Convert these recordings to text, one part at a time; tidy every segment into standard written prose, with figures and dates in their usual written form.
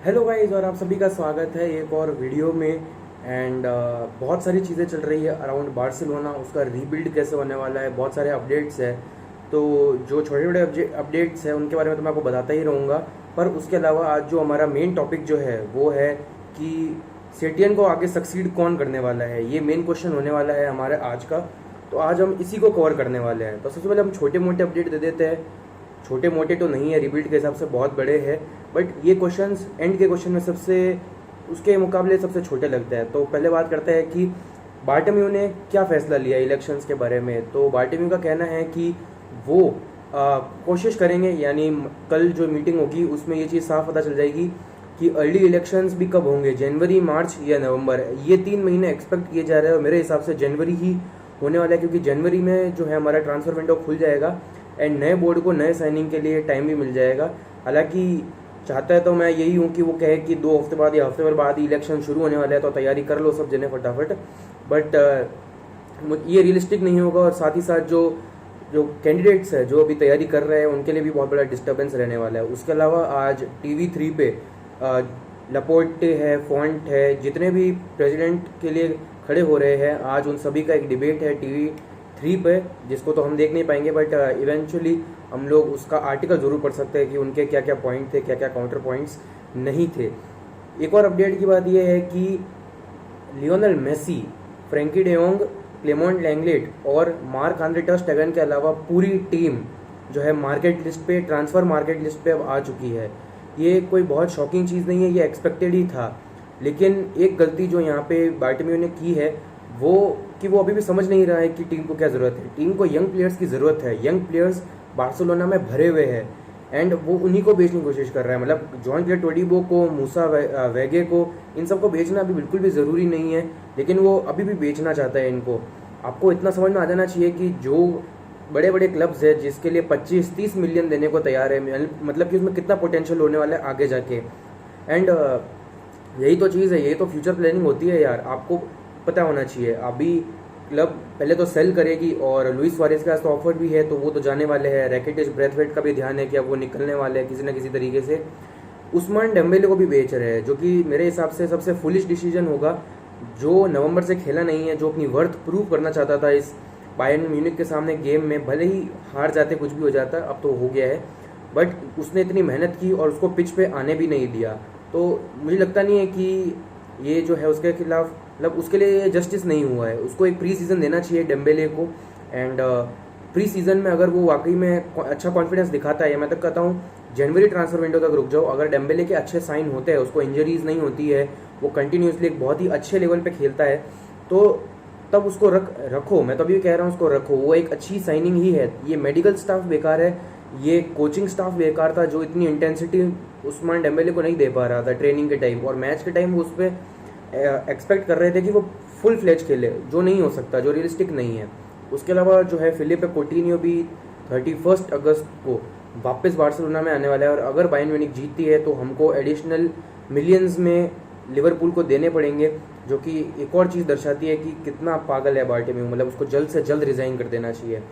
Hello guys, और आप सभी का स्वागत है एक और वीडियो में। एंड बहुत सारी चीज़ें चल रही है अराउंड बार्सिलोना। उसका रीबिल्ड कैसे होने वाला है, बहुत सारे अपडेट्स है। तो जो छोटे छोटे अपडेट्स हैं उनके बारे में तो मैं आपको बताता ही रहूँगा। पर उसके अलावा आज जो हमारा मेन टॉपिक जो है वो है कि सेटियन को आगे सक्सीड कौन करने वाला है। ये मेन क्वेश्चन होने वाला है हमारे आज का। तो आज हम इसी को कवर करने वाले हैं। तो सबसे पहले हम छोटे मोटे अपडेट दे देते हैं। छोटे मोटे तो नहीं है, रिबिल्ड के हिसाब से बहुत बड़े हैं, बट ये क्वेश्चंस एंड के क्वेश्चन में सबसे उसके मुकाबले सबसे छोटे लगते हैं। तो पहले बात करते हैं कि बार्टोम्यू ने क्या फैसला लिया इलेक्शंस के बारे में। तो बार्टोम्यू का कहना है कि वो कोशिश करेंगे, यानी कल जो मीटिंग होगी उसमें ये चीज़ साफ पता चल जाएगी कि अर्ली इलेक्शंस भी कब होंगे, जनवरी, मार्च या नवंबर। ये 3 महीने एक्सपेक्ट किए जा रहे हैं और मेरे हिसाब से जनवरी ही होने वाला है, क्योंकि जनवरी में जो है हमारा ट्रांसफर विंडो खुल जाएगा एंड नए बोर्ड को नए साइनिंग के लिए टाइम भी मिल जाएगा। हालांकि चाहता है तो मैं यही हूँ कि वो कहे कि 2 हफ्ते बाद या हफ्ते भर बाद ही इलेक्शन शुरू होने वाला है, तो तैयारी कर लो सब जने फटाफट। बट ये रियलिस्टिक नहीं होगा, और साथ ही साथ जो जो कैंडिडेट्स है जो अभी तैयारी कर रहे हैं उनके लिए भी बहुत बड़ा डिस्टर्बेंस रहने वाला है। उसके अलावा आज TV3 पे लपोर्टे है, फॉन्ट है, जितने भी प्रेसिडेंट के लिए खड़े हो रहे हैं आज उन सभी का एक डिबेट है TV3 पे, जिसको तो हम देख नहीं पाएंगे, बट इवेंचुअली हम लोग उसका आर्टिकल ज़रूर पढ़ सकते हैं कि उनके क्या क्या पॉइंट थे, क्या क्या काउंटर पॉइंट्स नहीं थे। एक और अपडेट की बात यह है कि लियोनेल मेसी, फ्रैंकी डेयोंग, क्लेमेंट लैंगलेट और मार्क आंद्रे ter स्टेगन के अलावा पूरी टीम जो है मार्केट लिस्ट पे, ट्रांसफ़र मार्केट लिस्ट पे अब आ चुकी है। ये कोई बहुत शॉकिंग चीज़ नहीं है, ये एक्सपेक्टेड ही था। लेकिन एक गलती जो यहाँ पे बार्टोम्यू ने की है वो कि वो अभी भी समझ नहीं रहा है कि टीम को क्या ज़रूरत है। टीम को यंग प्लेयर्स की ज़रूरत है। यंग प्लेयर्स बार्सिलोना में भरे हुए हैं एंड वो उन्हीं को बेचने की कोशिश कर रहा है। मतलब जॉन क्लेयर टोडिबो को, मूसा वेगे को, इन सबको बेचना अभी बिल्कुल भी ज़रूरी नहीं है, लेकिन वो अभी भी बेचना चाहता है इनको। आपको इतना समझ में आ जाना चाहिए कि जो बड़े बड़े क्लब्स है जिसके लिए 25-30 मिलियन देने को तैयार है, मतलब कि उसमें कितना पोटेंशियल होने वाला है आगे जाके। एंड यही तो चीज़ है, यही तो फ्यूचर प्लानिंग होती है यार। आपको पता होना चाहिए अभी क्लब पहले तो सेल करेगी, और लुइस सुआरेज के पास तो ऑफर भी है, तो वो तो जाने वाले हैं। रैकिटिच, ब्रेथवेट का भी ध्यान है कि अब वो निकलने वाले हैं किसी ना किसी तरीके से। उस्मान डेम्बेले को भी बेच रहे हैं, जो कि मेरे हिसाब से सबसे फुलिश डिसीजन होगा। जो नवंबर से खेला नहीं है, जो अपनी वर्थ प्रूव करना चाहता था इस बायर्न म्यूनिख के सामने गेम में, भले ही हार जाते कुछ भी हो जाता, अब तो हो गया है, बट उसने इतनी मेहनत की और उसको पिच पे आने भी नहीं दिया। तो मुझे लगता नहीं है कि ये जो है उसके खिलाफ, मतलब उसके लिए जस्टिस नहीं हुआ है। उसको एक प्री सीज़न देना चाहिए डेम्बेले को। एंड प्री सीज़न में अगर वो वाकई में अच्छा कॉन्फिडेंस दिखाता है, या मैं तक कहता हूँ जनवरी ट्रांसफर विंडो तक रुक जाओ, अगर डेम्बेले के अच्छे साइन होते हैं, उसको इंजरीज नहीं होती है, वो कंटिन्यूसली एक बहुत ही अच्छे लेवल पे खेलता है, तो तब उसको रखो। मैं तो अभी कह रहा हूँ उसको रखो, वो एक अच्छी साइनिंग ही है। ये मेडिकल स्टाफ बेकार है, ये कोचिंग स्टाफ बेकार था जो इतनी इंटेंसिटी उस्मान डेम्बेले को नहीं दे पा रहा था ट्रेनिंग के टाइम, और मैच के टाइम वो उस पर एक्सपेक्ट कर रहे थे कि वो फुल फ्लेज खेले, जो नहीं हो सकता, जो रियलिस्टिक नहीं है। उसके अलावा जो है फिलिप कोटिन्यो भी 31 अगस्त को वापस बार्सिलोना में आने वाला है, और अगर बायर्न म्यूनिख जीतती है तो हमको एडिशनल मिलियंस में लिवरपूल को देने पड़ेंगे, जो कि एक और चीज़ दर्शाती है कि कितना पागल है बार्टोम्यू। मतलब उसको जल्द से जल्द रिज़ाइन कर देना चाहिए,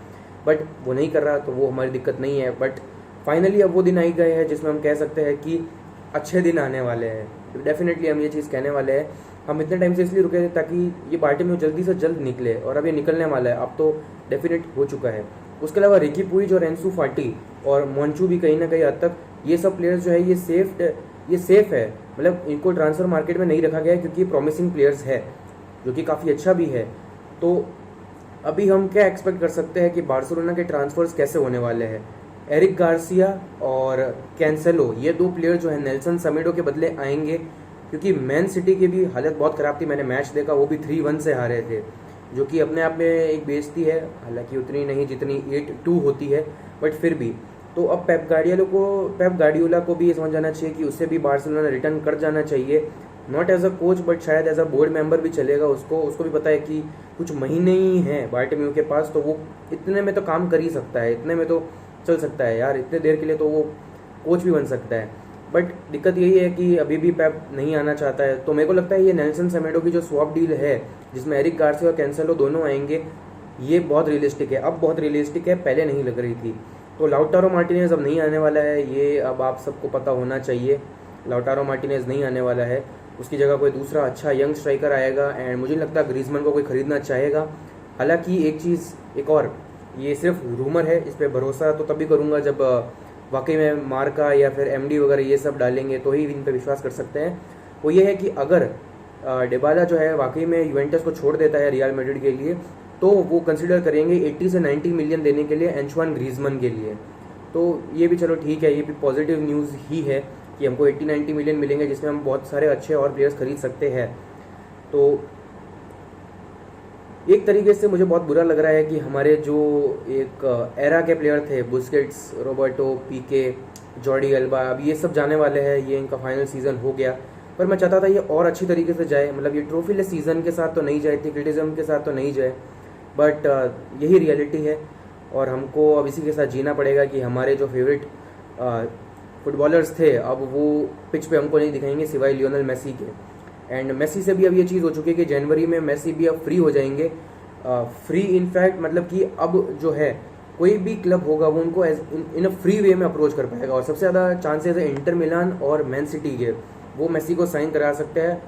बट वो नहीं कर रहा, तो वो हमारी दिक्कत नहीं है। बट फाइनली अब वो दिन आ गए हैं जिसमें हम कह सकते हैं कि अच्छे दिन आने वाले हैं। डेफिनेटली हम ये चीज़ कहने वाले हैं। हम इतने टाइम से इसलिए रुके थे ताकि ये बार्टोम्यू जल्दी से जल्द निकले, और अब ये निकलने वाला है, अब तो डेफिनेट हो चुका है। उसके अलावा रिकी पुइज और एंसू फाटी और मोंचू भी कहीं ना कहीं हद तक, ये सब प्लेयर्स जो है ये सेफ है। मतलब इनको ट्रांसफर मार्केट में नहीं रखा गया है क्योंकि प्रॉमिसिंग प्लेयर्स है, जो कि काफ़ी अच्छा भी है। तो अभी हम क्या एक्सपेक्ट कर सकते हैं कि बार्सिलोना के ट्रांसफर्स कैसे होने वाले हैं। एरिक गार्सिया और कैंसेलो, ये 2 प्लेयर जो है नेल्सन सेमेडो के बदले आएंगे, क्योंकि मैन सिटी की भी हालत बहुत ख़राब थी। मैंने मैच देखा, वो भी 3-1 से हारे थे, जो कि अपने आप में एक बेइज्जती है। हालांकि उतनी नहीं जितनी 8-2 होती है, बट फिर भी। तो अब पेप गार्डियोला को भी ये समझ जाना चाहिए कि उससे भी बार्सिलोना रिटर्न कर जाना चाहिए, not as a coach but शायद एज अ बोर्ड मेंबर भी चलेगा। उसको भी पता है कि कुछ महीने ही हैं बार्टोम्यू के पास, तो वो इतने में तो काम कर ही सकता है, इतने में तो चल सकता है यार, इतने देर के लिए तो वो कोच भी बन सकता है। बट दिक्कत यही है कि अभी भी पेप नहीं आना चाहता है। तो मेरे को लगता है ये नेल्सन सेमेडो की जो स्वैप डील है, जिसमें एरिक गार्सिया और कैंसेलो दोनों आएंगे, ये बहुत रियलिस्टिक है। अब बहुत रियलिस्टिक है, पहले नहीं लग रही थी। तो लाउटारो मार्टिनेज अब नहीं आने वाला है, ये अब आप सबको पता होना चाहिए। लाउटारो मार्टिनेज नहीं आने वाला है, उसकी जगह कोई दूसरा अच्छा यंग स्ट्राइकर आएगा। एंड मुझे नहीं लगता ग्रीजमैन को कोई खरीदना चाहेगा। हालांकि एक चीज़ एक और, ये सिर्फ रूमर है, इस पर भरोसा तो तभी करूँगा जब वाकई में मार्का या फिर एमडी वगैरह ये सब डालेंगे तो ही इन पर विश्वास कर सकते हैं। वो ये है कि अगर डिबाला जो है वाकई में यूवेंटस को छोड़ देता है रियल मैड्रिड के लिए, तो वो कंसिडर करेंगे 80 से 90 मिलियन देने के लिए एंटवान ग्रीजमैन के लिए। तो ये भी चलो ठीक है, ये भी पॉजिटिव न्यूज़ ही है कि हमको 80-90 मिलियन मिलेंगे, जिसमें हम बहुत सारे अच्छे और प्लेयर्स खरीद सकते हैं। तो एक तरीके से मुझे बहुत बुरा लग रहा है कि हमारे जो एक एरा के प्लेयर थे, बुस्केट्स, रोबर्टो, पीके, जॉर्डी अल्बा, अब ये सब जाने वाले हैं, ये इनका फाइनल सीज़न हो गया। पर मैं चाहता था ये और अच्छी तरीके से जाए, मतलब ये ट्रॉफीलेस सीज़न के साथ तो नहीं जाए, इतनी क्रिटिसिज्म के साथ तो नहीं जाए, बट यही रियलिटी है और हमको अब इसी के साथ जीना पड़ेगा कि हमारे जो फेवरेट फुटबॉलर्स थे अब वो पिच पे हमको नहीं दिखाएंगे सिवाय लियोनेल मेसी के। एंड मेसी से भी अब ये चीज़ हो चुकी है कि जनवरी में मेसी भी अब फ्री हो जाएंगे, फ्री इनफैक्ट, मतलब कि अब जो है कोई भी क्लब होगा वो उनको इन अ फ्री वे में अप्रोच कर पाएगा। और सबसे ज़्यादा चांसेस है इंटर मिलान और मैन सिटी के, वो मेसी को साइन करा सकते हैं।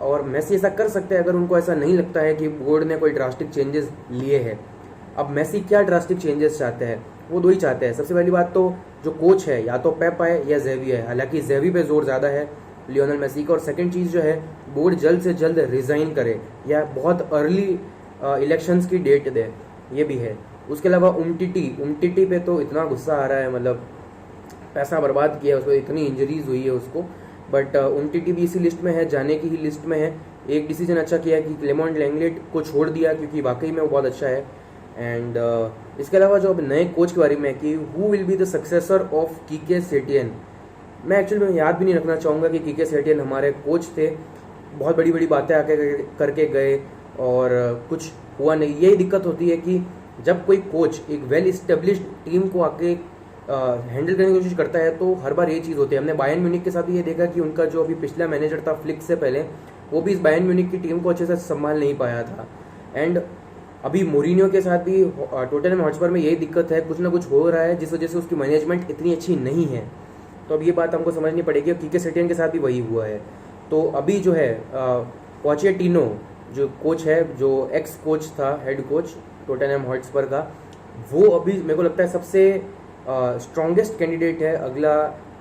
और मेसी ऐसा कर सकते हैं अगर उनको ऐसा नहीं लगता है कि बोर्ड ने कोई ड्रास्टिक चेंजेस लिए हैं। अब मेसी क्या ड्रास्टिक चेंजेस चाहते हैं? वो दो ही चाहते हैं। सबसे पहली बात तो जो कोच है, या तो पेप आए या जेवी है, हालांकि जेवी पे जोर ज़्यादा है लियोनेल मेसी का। और सेकंड चीज़ जो है, बोर्ड जल्द से जल्द रिज़ाइन करे या बहुत अर्ली इलेक्शंस की डेट दे, ये भी है। उसके अलावा उमटीटी पे तो इतना गुस्सा आ रहा है, मतलब पैसा बर्बाद किया उसको, इतनी इंजरीज हुई है उसको, बट उमटीटी भी इसी लिस्ट में है, जाने की ही लिस्ट में है। एक डिसीजन अच्छा किया कि क्लेमोंट लैंगलेट को छोड़ दिया, क्योंकि वाकई में वो बहुत अच्छा है। एंड इसके अलावा जो अब नए कोच के बारे में कि who will be the successor of कीके सेटियन, मैं एक्चुअली में याद भी नहीं रखना चाहूँगा कि कीके सेटियन हमारे कोच थे, बहुत बड़ी बड़ी बातें आके करके गए और कुछ हुआ नहीं। यही दिक्कत होती है कि जब कोई कोच एक वेल इस्टेब्लिश्ड टीम को आके हैंडल करने की कोशिश करता है तो हर बार ये चीज़ होती है। हमने बायर्न म्यूनिख के साथ भी ये देखा कि उनका जो अभी पिछला मैनेजर था फ्लिक से पहले, वो भी इस बायर्न म्यूनिख की टीम को अच्छे से संभाल नहीं पाया था। एंड अभी मोरिनियो के साथ भी टोटनहम हॉटस्पर में यही दिक्कत है, कुछ ना कुछ हो रहा है जिस वजह से उसकी मैनेजमेंट इतनी अच्छी नहीं है। तो अब ये बात हमको समझनी पड़ेगी। कीके सेटियन के साथ भी वही हुआ है। तो अभी जो है पोचेटिनो जो कोच है, जो एक्स कोच था, हेड कोच टोटनहम हॉटस्पर का, वो अभी मेरे को लगता है सबसे स्ट्रॉन्गेस्ट कैंडिडेट है अगला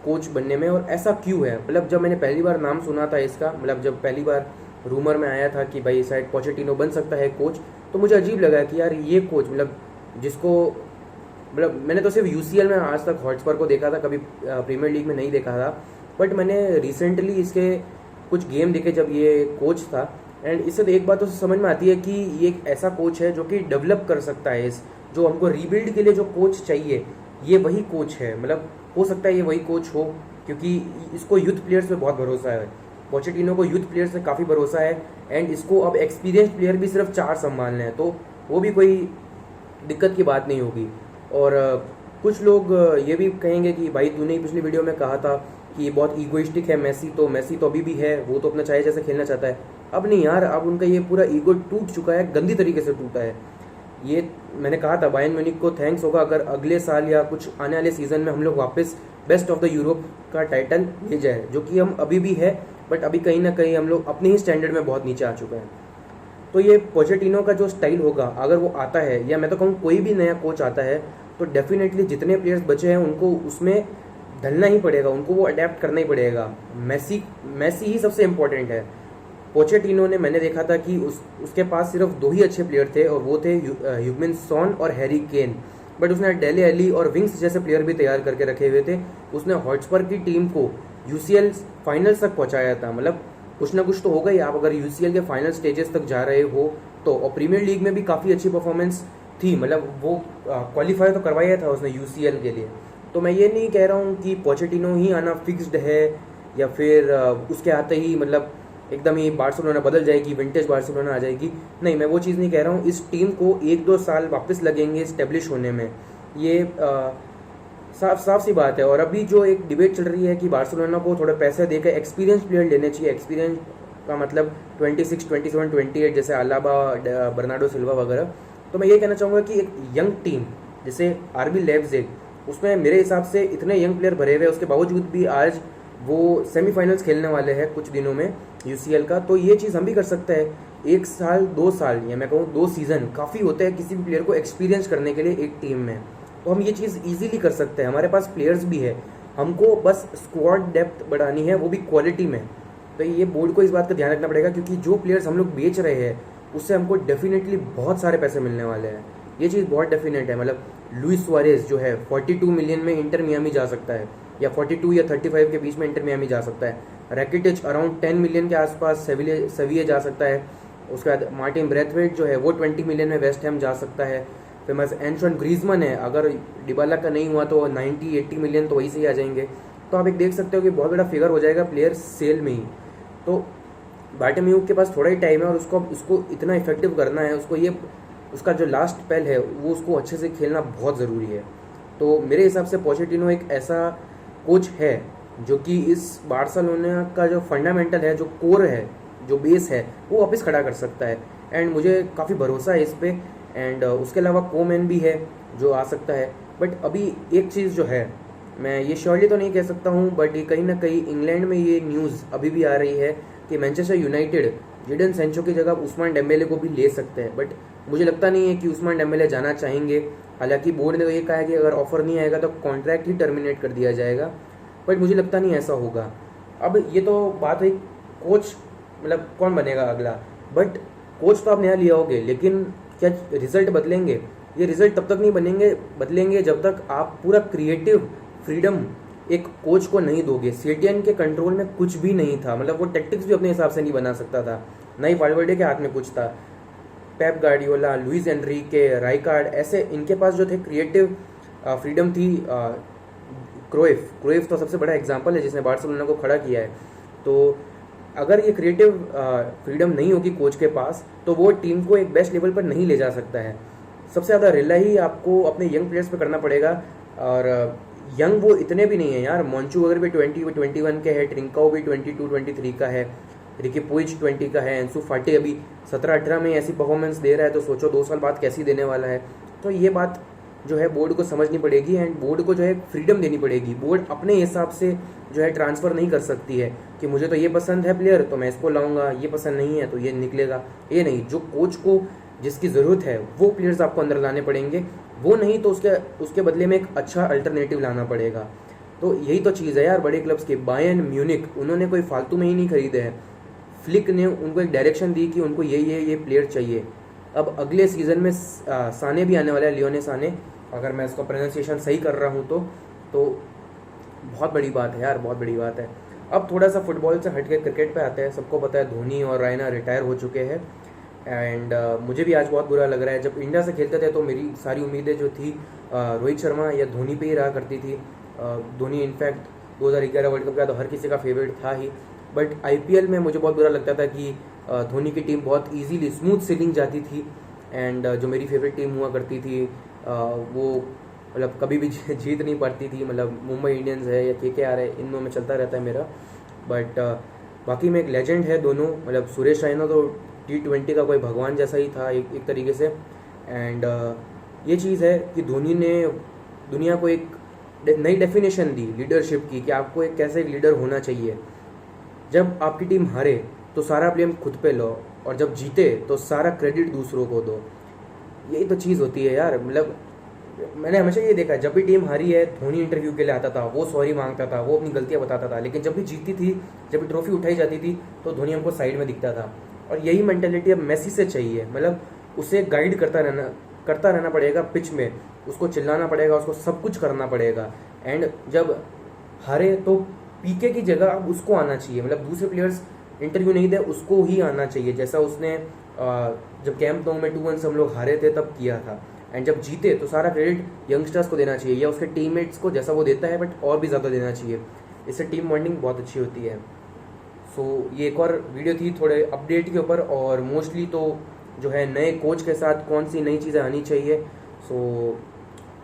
कोच बनने में। और ऐसा क्यों है? मतलब जब मैंने पहली बार नाम सुना था इसका, मतलब जब पहली बार रूमर में आया था कि भाई शायद पोचेटिनो बन सकता है कोच, तो मुझे अजीब लगा कि यार ये कोच, मतलब जिसको, मतलब मैंने तो सिर्फ यूसीएल में आज तक हॉटस्पर को देखा था, कभी प्रीमियर लीग में नहीं देखा था। बट मैंने रिसेंटली इसके कुछ गेम देखे जब ये कोच था, एंड इससे तो एक बात तो समझ में आती है कि ये एक ऐसा कोच है जो कि डेवलप कर सकता है। इस जो हमको रीबिल्ड के लिए जो कोच चाहिए, ये वही कोच है। मतलब हो सकता है ये वही कोच हो, क्योंकि इसको यूथ प्लेयर्स पे बहुत भरोसा है। पोचेटिनो को यूथ प्लेयर्स पे काफ़ी भरोसा है, एंड इसको अब एक्सपीरियंस प्लेयर भी सिर्फ 4 संभालने हैं, तो वो भी कोई दिक्कत की बात नहीं होगी। और कुछ लोग ये भी कहेंगे कि भाई तूने ही पिछली वीडियो में कहा था कि बहुत ईगोइस्टिक है मेसी, तो मेसी तो अभी भी है, वो तो अपना चाहे जैसे खेलना चाहता है। अब नहीं यार, अब उनका ये पूरा ईगो टूट चुका है, गंदी तरीके से टूटा है। ये मैंने कहा था बायर्न म्यूनिख को थैंक्स होगा अगर अगले साल या कुछ आने वाले सीजन में हम लोग वापस बेस्ट ऑफ द यूरोप का टाइटल ले जाए, जो कि हम अभी भी है, बट अभी कहीं ना कहीं हम लोग अपने ही स्टैंडर्ड में बहुत नीचे आ चुके हैं। तो ये पोचेटिनो का जो स्टाइल होगा, अगर वो आता है, या मैं तो कहूँ कोई भी नया कोच आता है, तो डेफिनेटली जितने प्लेयर्स बचे हैं उनको उसमें ढलना ही पड़ेगा, उनको वो अडेप्ट करना ही पड़ेगा। मेसी ही सबसे इम्पोर्टेंट है। पोचेटिनो ने, मैंने देखा था कि उसके पास सिर्फ 2 ही अच्छे प्लेयर थे, और वो थे ह्यूमिन सॉन और हैरी केन। बट उसने डेले अली और विंग्स जैसे प्लेयर भी तैयार करके रखे हुए थे। उसने हॉटस्पर की टीम को यूसीएल फाइनल्स तक पहुंचाया था। मतलब कुछ ना कुछ तो होगा ही, आप अगर यूसीएल के फाइनल स्टेजेस तक जा रहे हो तो। और प्रीमियर लीग में भी काफ़ी अच्छी परफॉर्मेंस थी, मतलब वो क्वालिफाई तो करवाया था उसने यूसीएल के लिए। तो मैं ये नहीं कह रहा हूँ कि पोचेटिनो ही आना फिक्स्ड है, या फिर उसके आते ही मतलब एकदम ही बार्सिलोना बदल जाएगी, विंटेज बार्सिलोना आ जाएगी। नहीं, मैं वो चीज़ नहीं कह रहा हूँ। इस टीम को 1-2 साल वापस लगेंगे इस्टेब्लिश होने में, ये साफ सी बात है। और अभी जो एक डिबेट चल रही है कि बार्सिलोना को थोड़े पैसे देकर एक्सपीरियंस प्लेयर लेने चाहिए। एक्सपीरियंस का मतलब 26, 27, 28 जैसे अलाबा, बर्नार्डो सिल्वा वगैरह। तो मैं ये कहना चाहूँगा कि एक यंग टीम जैसे आरबी लेप्जिग, उसमें मेरे हिसाब से इतने यंग प्लेयर भरे हुए, उसके बावजूद भी आज वो सेमीफाइनल्स खेलने वाले हैं कुछ दिनों में यूसीएल का, तो ये चीज़ हम भी कर सकते हैं। 1 साल 2 साल या मैं कहूँ 2 सीज़न काफ़ी होते हैं किसी भी प्लेयर को एक्सपीरियंस करने के लिए एक टीम में, तो हम ये चीज़ ईजिली कर सकते हैं। हमारे पास प्लेयर्स भी है, हमको बस स्क्वाड डेप्थ बढ़ानी है, वो भी क्वालिटी में। तो ये बोर्ड को इस बात का ध्यान रखना पड़ेगा, क्योंकि जो प्लेयर्स हम लोग बेच रहे हैं उससे हमको डेफिनेटली बहुत सारे पैसे मिलने वाले हैं। ये चीज़ बहुत डेफिनेट है। मतलब लुइस सुआरेज जो है 42 मिलियन में इंटर मियामी जा सकता है, या 42 या 35 के बीच में इंटर मियामी जा सकता है। रैकिटिच अराउंड 10 मिलियन के आसपास सेविये जा सकता है। उसके बाद मार्टिन ब्रेथवेट जो है वो 20 मिलियन में वेस्ट हैम जा सकता है। फेमस एंटोन ग्रीजमैन है, अगर डिबाला का नहीं हुआ तो 90-80 मिलियन तो वही से ही आ जाएंगे। तो आप एक देख सकते हो कि बहुत बड़ा फिगर हो जाएगा प्लेयर सेल में ही। तो बार्टोम्यूक के पास थोड़ा ही टाइम है और उसको इतना इफेक्टिव करना है, उसका जो लास्ट स्पेल है वो उसको अच्छे से खेलना बहुत ज़रूरी है। तो मेरे हिसाब से पोचेटिनो एक ऐसा कोच है जो कि इस बार्सिलोना का जो फंडामेंटल है, जो कोर है, जो बेस है, वो वापस खड़ा कर सकता है। एंड मुझे काफ़ी भरोसा है इस पर। एंड उसके अलावा कोमैन भी है जो आ सकता है। बट अभी एक चीज़ जो है, मैं ये श्योरली तो नहीं कह सकता हूँ, बट ये कहीं ना कहीं इंग्लैंड में ये न्यूज़ अभी भी आ रही है कि मैनचेस्टर यूनाइटेड जिडन सेंचो की जगह उस्मान डेम्बेले को भी ले सकते हैं। बट मुझे लगता नहीं है कि उस्मान डेम्बेले जाना चाहेंगे। हालांकि बोर्ड ने तो ये कहा है कि अगर ऑफर नहीं आएगा तो कॉन्ट्रैक्ट ही टर्मिनेट कर दिया जाएगा, बट मुझे लगता नहीं ऐसा होगा। अब ये तो बात हुई कोच, मतलब कौन बनेगा अगला। बट कोच तो आप नया लिया होगे, लेकिन क्या रिजल्ट बदलेंगे? ये रिजल्ट तब तक नहीं बदलेंगे जब तक आप पूरा क्रिएटिव फ्रीडम एक कोच को नहीं दोगे। सेटियन के कंट्रोल में कुछ भी नहीं था, मतलब वो टैक्टिक्स भी अपने हिसाब से नहीं बना सकता था, ना ही वाल्वर्डे के हाथ में कुछ था। Pep Guardiola, Luis Enrique, Rijkaard, ऐसे इनके पास जो थे क्रिएटिव फ्रीडम थी। क्रोएफ तो सबसे बड़ा एग्जाम्पल है जिसने बार्सिलोना को खड़ा किया है। तो अगर ये क्रिएटिव फ्रीडम नहीं होगी कोच के पास तो वो टीम को एक बेस्ट लेवल पर नहीं ले जा सकता है। सबसे ज़्यादा रिलाई आपको अपने यंग प्लेयर्स पे करना पड़ेगा, और यंग वो इतने भी नहीं है यार। मोंचू अगर भी 21 के है, ट्रिंकाओ भी 22-23 का है, रिकी पुइज 20 का है, एंसू फाटी अभी 17-18 में ऐसी परफॉर्मेंस दे रहा है, तो सोचो 2 साल बाद कैसी देने वाला है। तो ये बात जो है बोर्ड को समझनी पड़ेगी, एंड बोर्ड को जो है फ्रीडम देनी पड़ेगी। बोर्ड अपने हिसाब से जो है ट्रांसफ़र नहीं कर सकती है कि मुझे तो ये पसंद है प्लेयर तो मैं इसको लाऊंगा, ये पसंद नहीं है तो ये निकलेगा। ये नहीं, जो कोच को जिसकी ज़रूरत है वो प्लेयर्स आपको अंदर लाने पड़ेंगे, वो नहीं तो उसके बदले में एक अच्छा अल्टरनेटिव लाना पड़ेगा। तो यही तो चीज़ है यार बड़े क्लब्स की। बायर्न म्यूनिक, उन्होंने कोई फालतू में ही नहीं खरीदे हैं। फ्लिक ने उनको एक डायरेक्शन दी कि उनको ये प्लेयर चाहिए। अब अगले सीज़न में साने भी आने वाला है, लियोने साने, अगर मैं इसका प्रोनाउंसिएशन सही कर रहा हूँ तो बहुत बड़ी बात है यार, बहुत बड़ी बात है। अब थोड़ा सा फुटबॉल से हट के क्रिकेट पे आते हैं। सबको पता है धोनी और रायना रिटायर हो चुके हैं, एंड मुझे भी आज बहुत बुरा लग रहा है। जब इंडिया से खेलते थे तो मेरी सारी उम्मीदें जो थी रोहित शर्मा या धोनी पे ही रहा करती थी। धोनी इनफैक्ट 2011 वर्ल्ड कप का तो हर किसी का फेवरेट था ही, बट आईपीएल में मुझे बहुत बुरा लगता था कि धोनी की टीम बहुत इजीली स्मूथ सेलिंग जाती थी। एंड जो मेरी फेवरेट टीम हुआ करती थी वो मतलब कभी भी जीत नहीं पाती थी। मतलब मुंबई इंडियंस है या केकेआर है, इनमें में चलता रहता है मेरा। बट बाकी में एक लेजेंड है दोनों, मतलब सुरेश रैना तो T20 का कोई भगवान जैसा ही था एक तरीके से। एंड ये चीज़ है कि धोनी ने दुनिया को एक नई डेफिनेशन दी लीडरशिप की, कि आपको एक कैसे एक लीडर होना चाहिए। जब आपकी टीम हारे तो सारा ब्लेम खुद पे लो, और जब जीते तो सारा क्रेडिट दूसरों को दो। यही तो चीज़ होती है यार। मतलब मैंने हमेशा ये देखा है, जब भी टीम हारी है धोनी इंटरव्यू के लिए आता था, वो सॉरी मांगता था, वो अपनी गलतियाँ बताता था। लेकिन जब भी जीती थी, जब भी ट्रॉफी उठाई जाती थी तो धोनी हमको साइड में दिखता था। और यही मेंटेलिटी अब मेसी से चाहिए। मतलब उसे गाइड करता रहना पड़ेगा पिच में, उसको चिल्लाना पड़ेगा, उसको सब कुछ करना पड़ेगा। एंड जब हारे तो पीके की जगह अब उसको आना चाहिए। मतलब दूसरे प्लेयर्स इंटरव्यू नहीं दे, उसको ही आना चाहिए, जैसा उसने जब कैंप 9 में 2-1 हम लोग हारे थे तब किया था। एंड जब जीते तो सारा क्रेडिट यंगस्टर्स को देना चाहिए या उसके टीममेट्स को, जैसा वो देता है, बट और भी ज़्यादा देना चाहिए। इससे टीम बॉन्डिंग बहुत अच्छी होती है। सो ये एक और वीडियो थी थोड़े अपडेट के ऊपर, और मोस्टली तो जो है नए कोच के साथ कौन सी नई चीज़ें आनी चाहिए। सो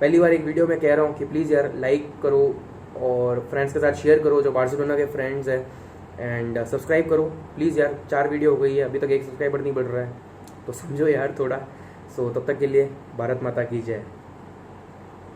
पहली बार एक वीडियो में कह रहा हूँ कि प्लीज़ यार लाइक करो और फ्रेंड्स के साथ शेयर करो जो बार्सिलोना के फ्रेंड्स हैं, एंड सब्सक्राइब करो प्लीज़ यार। 4 वीडियो हो गई है, अभी तक 1 सब्सक्राइबर नहीं बढ़ रहा है, तो समझो यार थोड़ा। सो तब तक के लिए भारत माता की जय।